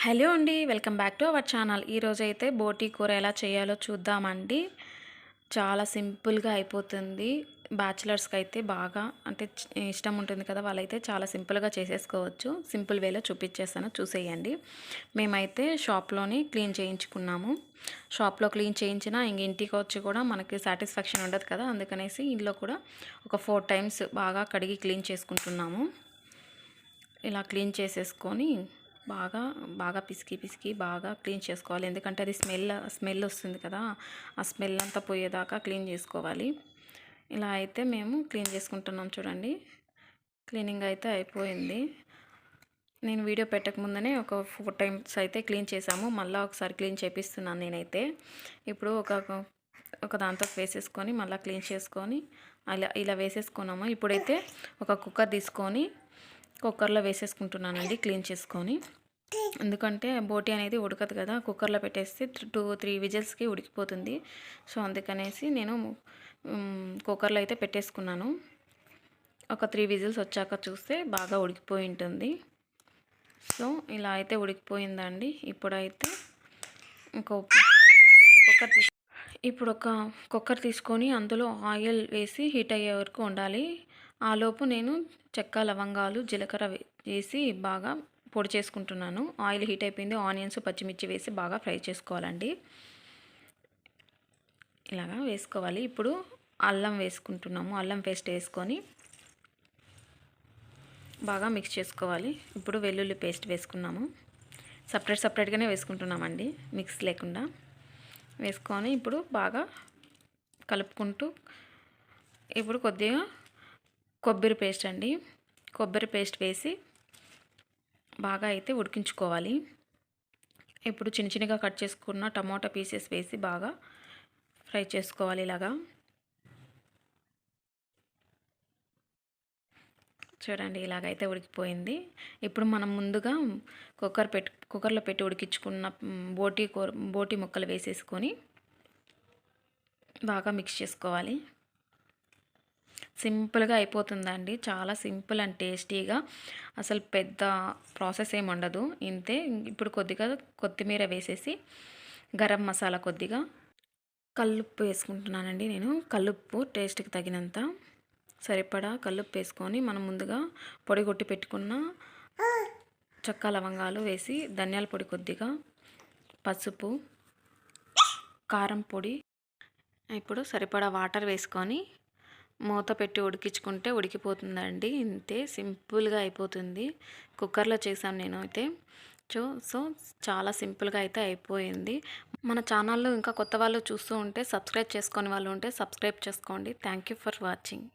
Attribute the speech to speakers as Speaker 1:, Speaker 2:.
Speaker 1: Hello అండి, welcome back to our channel. ఈరోజైతే బోటీ కూర ఎలా చేయాలో చూద్దామండి. చాలా సింపుల్గా అయిపోతుంది. బ్యాచిలర్స్కి అయితే బాగా ఇష్టం ఉంటుంది కదా, వాళ్ళైతే చాలా సింపుల్గా చేసేసుకోవచ్చు. సింపుల్ వేలో చూపించేస్తాను, చూసేయండి. మేమైతే షాప్లోని క్లీన్ చేయించుకున్నాము. షాప్లో క్లీన్ చేయించినా ఇంటికి వచ్చి కూడా మనకి సాటిస్ఫాక్షన్ ఉండదు కదా, అందుకనేసి ఇంట్లో కూడా ఒక 4 టైమ్స్ బాగా కడిగి క్లీన్ చేసుకుంటున్నాము. ఇలా క్లీన్ చేసేసుకొని బాగా బాగా పిసికి బాగా క్లీన్ చేసుకోవాలి. ఎందుకంటే అది స్మెల్ వస్తుంది కదా, ఆ స్మెల్ అంతా పోయేదాకా క్లీన్ చేసుకోవాలి. ఇలా అయితే మేము క్లీన్ చేసుకుంటున్నాం. చూడండి, క్లీనింగ్ అయితే అయిపోయింది. నేను వీడియో పెట్టకముందనే ఒక 4 టైమ్స్ అయితే క్లీన్ చేసాము. మళ్ళీ ఒకసారి క్లీన్ చేపిస్తున్నాను నేనైతే. ఇప్పుడు ఒక దాంతో వేసేసుకొని మళ్ళీ క్లీన్ చేసుకొని ఇలా వేసేసుకున్నాము. ఇప్పుడైతే ఒక కుక్కర్ తీసుకొని కుక్కర్లో వేసేసుకుంటున్నానండి క్లీన్ చేసుకొని. ఎందుకంటే బోటీ అనేది ఉడకదు కదా, కుక్కర్లో పెట్టేస్తే 2-3 విజిల్స్కి ఉడికిపోతుంది. సో అందుకనేసి నేను కుక్కర్లో అయితే పెట్టేసుకున్నాను. ఒక 3 విజిల్స్ వచ్చాక చూస్తే బాగా ఉడికిపోయి ఉంటుంది. సో ఇలా అయితే ఉడికిపోయిందండి. ఇప్పుడైతే ఇంకో ఒక కుక్కర్ తీసుకొని అందులో ఆయిల్ వేసి హీట్ అయ్యే వరకు ఉండాలి. ఆలోపు నేను చెక్క, లవంగాలు, జీలకర్ర వేసి బాగా పొడి చేసుకుంటున్నాను. ఆయిల్ హీట్ అయిపోయింది. ఆనియన్స్, పచ్చిమిర్చి వేసి బాగా ఫ్రై చేసుకోవాలండి. ఇలాగా వేసుకోవాలి. ఇప్పుడు అల్లం వేసుకుంటున్నాము. అల్లం పేస్ట్ వేసుకొని బాగా మిక్స్ చేసుకోవాలి. ఇప్పుడు వెల్లుల్లి పేస్ట్ వేసుకున్నాము. సపరేట్గానే వేసుకుంటున్నామండి, మిక్స్ లేకుండా వేసుకొని ఇప్పుడు బాగా కలుపుకుంటూ ఇప్పుడు కొద్దిగా కొబ్బరి పేస్ట్ అండి, కొబ్బరి పేస్ట్ వేసి బాగా అయితే ఉడికించుకోవాలి. ఇప్పుడు చిన్నగా కట్ చేసుకున్న టమాటా పీసెస్ వేసి బాగా ఫ్రై చేసుకోవాలి. ఇలాగా చూడండి, ఇలాగైతే ఉడికిపోయింది. ఇప్పుడు మనం ముందుగా కుక్కర్లో పెట్టి ఉడికించుకున్న బోటీ ముక్కలు వేసేసుకొని బాగా మిక్స్ చేసుకోవాలి. సింపుల్గా అయిపోతుందండి, చాలా సింపుల్ అండ్ టేస్టీగా. అసలు పెద్ద ప్రాసెస్ ఏమి ఉండదు, ఇంతే. ఇప్పుడు కొద్దిగా కొత్తిమీర వేసేసి గరం మసాలా, కొద్దిగా కల్లుప్పు వేసుకుంటున్నానండి నేను. కల్లుప్పు టేస్ట్కి తగినంత సరిపడా కల్లుప్పు వేసుకొని మనం ముందుగా పొడి కొట్టి పెట్టుకున్న చెక్క, లవంగాలు వేసి ధనియాల పొడి, కొద్దిగా పసుపు, కారం పొడి, ఇప్పుడు సరిపడా వాటర్ వేసుకొని మూత పెట్టి ఉడికించుకుంటే ఉడికిపోతుందండి. ఇంతే, సింపుల్గా అయిపోతుంది. కుక్కర్లో చేశాను నేను అయితే. సో చాలా సింపుల్గా అయితే అయిపోయింది. మన ఛానల్లో ఇంకా కొత్త వాళ్ళు చూస్తూ ఉంటే, సబ్స్క్రైబ్ చేసుకొని వాళ్ళు ఉంటే సబ్స్క్రైబ్ చేసుకోండి. Thank you for watching.